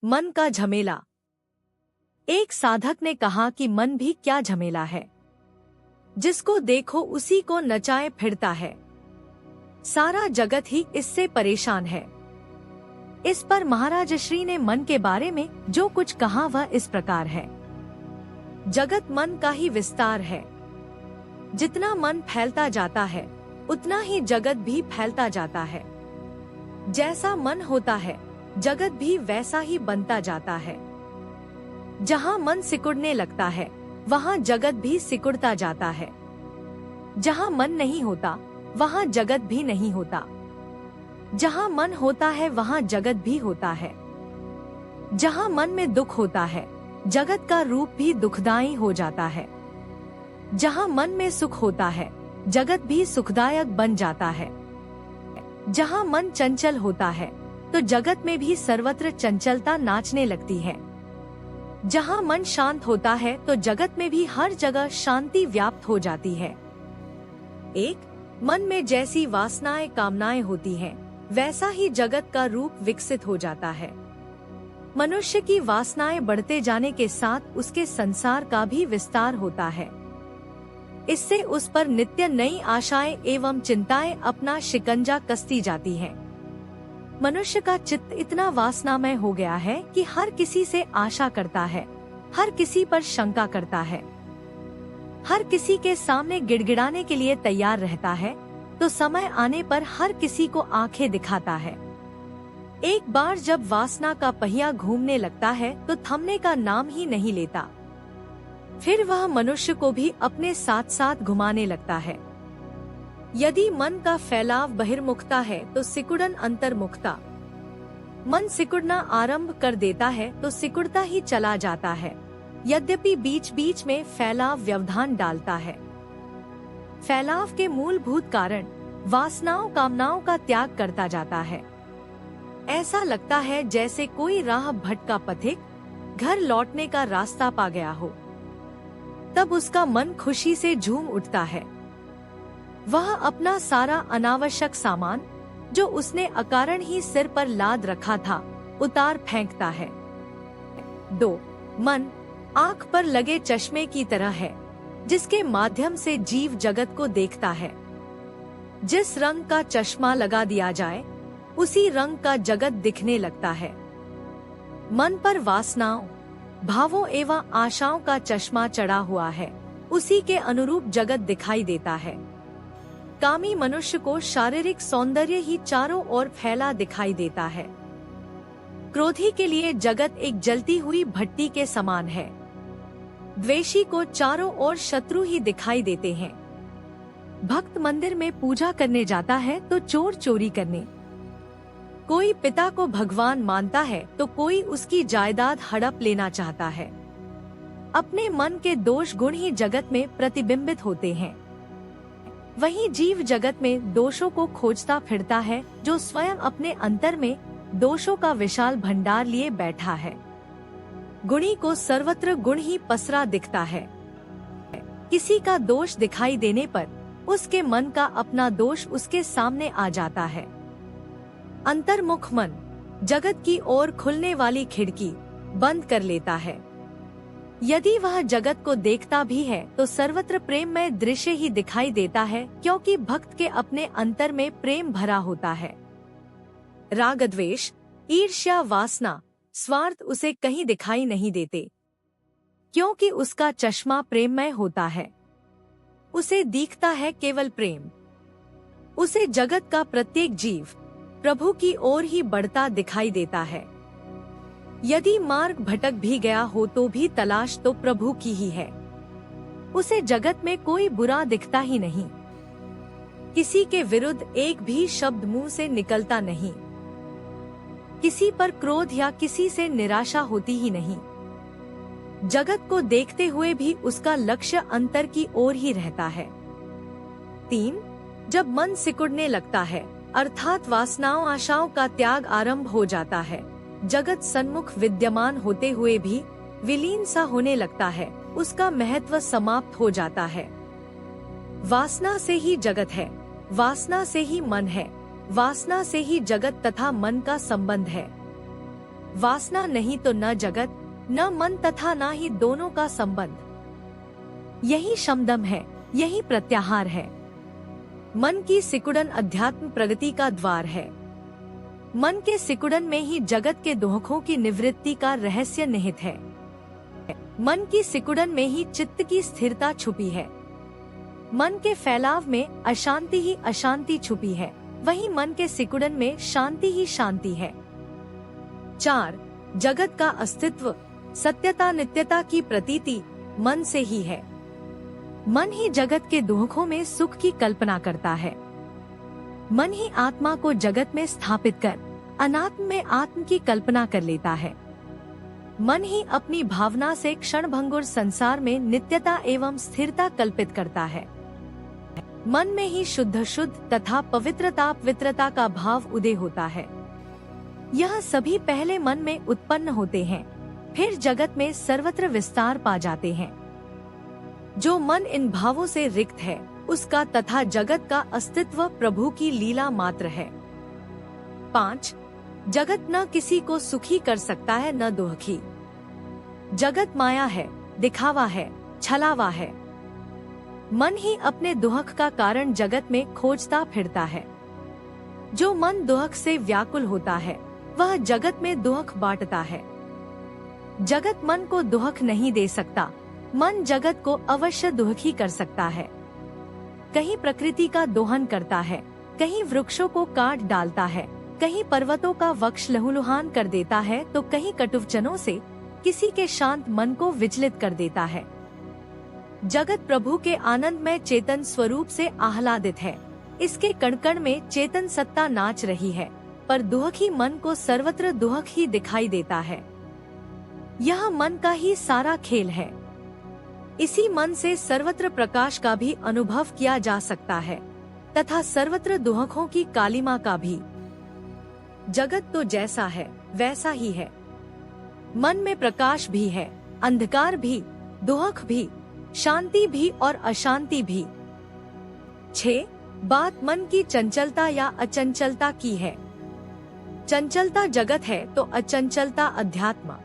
मन का झमेला। एक साधक ने कहा कि मन भी क्या झमेला है, जिसको देखो उसी को नचाए फिरता है। सारा जगत ही इससे परेशान है। इस पर महाराज श्री ने मन के बारे में जो कुछ कहा वह इस प्रकार है। जगत मन का ही विस्तार है। जितना मन फैलता जाता है उतना ही जगत भी फैलता जाता है। जैसा मन होता है जगत भी वैसा ही बनता जाता है। जहाँ मन सिकुड़ने लगता है वहाँ जगत भी सिकुड़ता जाता है। जहाँ मन नहीं होता वहाँ जगत भी नहीं होता। जहाँ मन होता है वहाँ जगत भी होता है। जहाँ मन में दुख होता है जगत का रूप भी दुखदायी हो जाता है। जहाँ मन में सुख होता है जगत भी सुखदायक बन जाता है। जहाँ मन चंचल होता है तो जगत में भी सर्वत्र चंचलता नाचने लगती है। जहाँ मन शांत होता है तो जगत में भी हर जगह शांति व्याप्त हो जाती है। एक मन में जैसी वासनाएं कामनाएं होती हैं, वैसा ही जगत का रूप विकसित हो जाता है। मनुष्य की वासनाएं बढ़ते जाने के साथ उसके संसार का भी विस्तार होता है। इससे उस पर नित्य नई आशाएं एवं चिंताएं अपना शिकंजा कसती जाती हैं। मनुष्य का चित्त इतना वासनामय हो गया है कि हर किसी से आशा करता है, हर किसी पर शंका करता है, हर किसी के सामने गिड़गिड़ाने के लिए तैयार रहता है, तो समय आने पर हर किसी को आंखें दिखाता है। एक बार जब वासना का पहिया घूमने लगता है तो थमने का नाम ही नहीं लेता। फिर वह मनुष्य को भी अपने साथ साथ घुमाने लगता है। यदि मन का फैलाव बहिर्मुखता है तो सिकुड़न अंतर्मुखता। मन सिकुड़ना आरंभ कर देता है तो सिकुड़ता ही चला जाता है, यद्यपि बीच बीच में फैलाव व्यवधान डालता है। फैलाव के मूलभूत कारण वासनाओं कामनाओं का त्याग करता जाता है। ऐसा लगता है जैसे कोई राह भटका पथिक घर लौटने का रास्ता पा गया हो। तब उसका मन खुशी से झूम उठता है। वह अपना सारा अनावश्यक सामान जो उसने अकारण ही सिर पर लाद रखा था उतार फेंकता है। 2. मन आँख पर लगे चश्मे की तरह है, जिसके माध्यम से जीव जगत को देखता है। जिस रंग का चश्मा लगा दिया जाए उसी रंग का जगत दिखने लगता है। मन पर वासनाओं भावों एवं आशाओं का चश्मा चढ़ा हुआ है, उसी के अनुरूप जगत दिखाई देता है। कामी मनुष्य को शारीरिक सौंदर्य ही चारों ओर फैला दिखाई देता है। क्रोधी के लिए जगत एक जलती हुई भट्टी के समान है। द्वेषी को चारों ओर शत्रु ही दिखाई देते हैं। भक्त मंदिर में पूजा करने जाता है तो चोर चोरी करने। कोई पिता को भगवान मानता है तो कोई उसकी जायदाद हड़प लेना चाहता है। अपने मन के दोष गुण ही जगत में प्रतिबिंबित होते हैं। वहीं जीव जगत में दोषों को खोजता फिरता है, जो स्वयं अपने अंतर में दोषों का विशाल भंडार लिए बैठा है। गुणी को सर्वत्र गुण ही पसरा दिखता है। किसी का दोष दिखाई देने पर उसके मन का अपना दोष उसके सामने आ जाता है। अंतर्मुख मन जगत की ओर खुलने वाली खिड़की बंद कर लेता है। यदि वह जगत को देखता भी है तो सर्वत्र प्रेममय दृश्य ही दिखाई देता है, क्योंकि भक्त के अपने अंतर में प्रेम भरा होता है। राग द्वेष ईर्ष्या वासना स्वार्थ उसे कहीं दिखाई नहीं देते, क्योंकि उसका चश्मा प्रेममय होता है। उसे दिखता है केवल प्रेम। उसे जगत का प्रत्येक जीव प्रभु की ओर ही बढ़ता दिखाई देता है। यदि मार्ग भटक भी गया हो तो भी तलाश तो प्रभु की ही है। उसे जगत में कोई बुरा दिखता ही नहीं। किसी के विरुद्ध एक भी शब्द मुंह से निकलता नहीं। किसी पर क्रोध या किसी से निराशा होती ही नहीं। जगत को देखते हुए भी उसका लक्ष्य अंतर की ओर ही रहता है। 3. जब मन सिकुड़ने लगता है अर्थात वासनाओं आशाओं का त्याग आरंभ हो जाता है, जगत सन्मुख विद्यमान होते हुए भी विलीन सा होने लगता है, उसका महत्व समाप्त हो जाता है। वासना से ही जगत है, वासना से ही मन है, वासना से ही जगत तथा मन का संबंध है। वासना नहीं तो न जगत, न मन तथा न ही दोनों का संबंध। यही शमदम है, यही प्रत्याहार है। मन की सिकुड़न अध्यात्म प्रगति का द्वार है। मन के सिकुड़न में ही जगत के दुखों की निवृत्ति का रहस्य निहित है। मन की सिकुड़न में ही चित्त की स्थिरता छुपी है। मन के फैलाव में अशांति ही अशांति छुपी है, वहीं मन के सिकुड़न में शांति ही शांति है। 4. जगत का अस्तित्व, सत्यता नित्यता की प्रतीति मन से ही है। मन ही जगत के दुखों में सुख की कल्पना करता है। मन ही आत्मा को जगत में स्थापित कर अनात्म में आत्म की कल्पना कर लेता है। मन ही अपनी भावना से क्षणभंगुर संसार में नित्यता एवं स्थिरता कल्पित करता है। मन में ही शुद्ध शुद्ध तथा पवित्रता पवित्रता का भाव उदय होता है। यह सभी पहले मन में उत्पन्न होते हैं, फिर जगत में सर्वत्र विस्तार पा जाते हैं। जो मन इन भावों से रिक्त है, उसका तथा जगत का अस्तित्व प्रभु की लीला मात्र है। 5. जगत न किसी को सुखी कर सकता है न दुखी। जगत माया है, दिखावा है, छलावा है। मन ही अपने दुख का कारण जगत में खोजता फिरता है। जो मन दुख से व्याकुल होता है, वह जगत में दुख बांटता है। जगत मन को दुख नहीं दे सकता, मन जगत को अवश्य दुखी कर सकता है। कहीं प्रकृति का दोहन करता है, कहीं वृक्षों को काट डालता है, कहीं पर्वतों का वक्ष लहूलुहान कर देता है, तो कहीं कटुवचनों से किसी के शांत मन को विचलित कर देता है। जगत प्रभु के आनंदमय चेतन स्वरूप से आह्लादित है। इसके कण कण में चेतन सत्ता नाच रही है, पर दुखी मन को सर्वत्र दुख ही दिखाई देता है। यह मन का ही सारा खेल है। इसी मन से सर्वत्र प्रकाश का भी अनुभव किया जा सकता है तथा सर्वत्र दुखों की कालिमा का भी। जगत तो जैसा है वैसा ही है। मन में प्रकाश भी है, अंधकार भी, दुख भी, शांति भी और अशांति भी। 6. बात मन की चंचलता या अचंचलता की है। चंचलता जगत है तो अचंचलता अध्यात्म।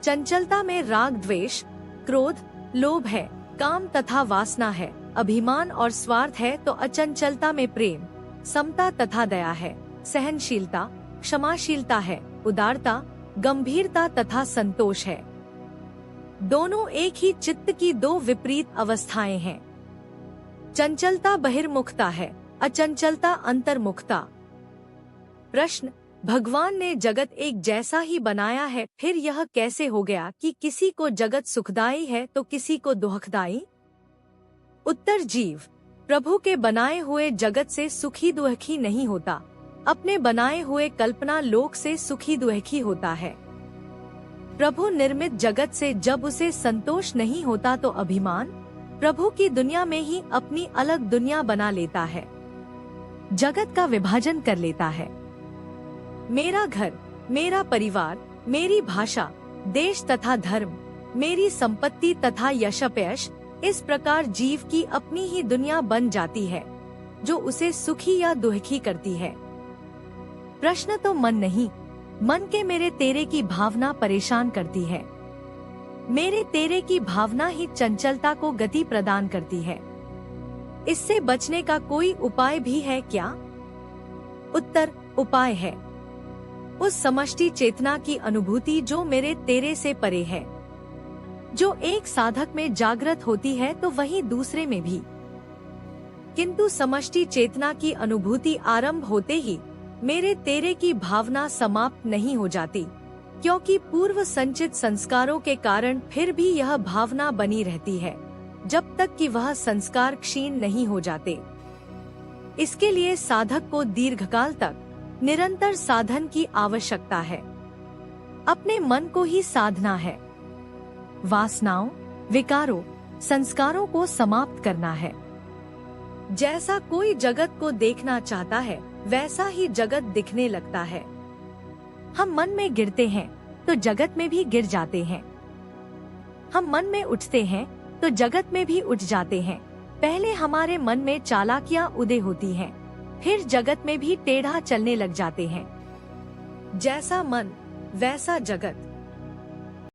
चंचलता में राग द्वेष, क्रोध, लोभ है, काम तथा वासना है, अभिमान और स्वार्थ है, तो अचंचलता में प्रेम, समता तथा दया है, सहनशीलता, क्षमाशीलता है, उदारता, गंभीरता तथा संतोष है। दोनों एक ही चित्त की दो विपरीत अवस्थाएं हैं। चंचलता बहिर्मुखता है, अचंचलता अंतर्मुखता। प्रश्न: भगवान ने जगत एक जैसा ही बनाया है, फिर यह कैसे हो गया कि किसी को जगत सुखदायी है तो किसी को दुखदायी? उत्तर: जीव प्रभु के बनाए हुए जगत से सुखी दुखी नहीं होता, अपने बनाए हुए कल्पना लोक से सुखी दुखी होता है। प्रभु निर्मित जगत से जब उसे संतोष नहीं होता तो अभिमान प्रभु की दुनिया में ही अपनी अलग दुनिया बना लेता है, जगत का विभाजन कर लेता है। मेरा घर, मेरा परिवार, मेरी भाषा, देश तथा धर्म, मेरी संपत्ति तथा यशपयश, इस प्रकार जीव की अपनी ही दुनिया बन जाती है, जो उसे सुखी या दुखी करती है। प्रश्न तो मन नहीं, मन के मेरे तेरे की भावना परेशान करती है। मेरे तेरे की भावना ही चंचलता को गति प्रदान करती है। इससे बचने का कोई उपाय भी है क्या? उत्तर: उपाय है। उस समष्टि चेतना की अनुभूति जो मेरे तेरे से परे है। जो एक साधक में जागृत होती है तो वही दूसरे में भी। किंतु समष्टि चेतना की अनुभूति आरंभ होते ही मेरे तेरे की भावना समाप्त नहीं हो जाती, क्योंकि पूर्व संचित संस्कारों के कारण फिर भी यह भावना बनी रहती है, जब तक कि वह संस्कार क्षीण नहीं हो जाते। इसके लिए साधक को दीर्घकाल तक निरंतर साधन की आवश्यकता है। अपने मन को ही साधना है। वासनाओं, विकारों, संस्कारों को समाप्त करना है। जैसा कोई जगत को देखना चाहता है, वैसा ही जगत दिखने लगता है। हम मन में गिरते हैं तो जगत में भी गिर जाते हैं। हम मन में उठते हैं तो जगत में भी उठ जाते हैं। पहले हमारे मन में चालाकियां उदय होती हैं, फिर जगत में भी टेढ़ा चलने लग जाते हैं। जैसा मन वैसा जगत।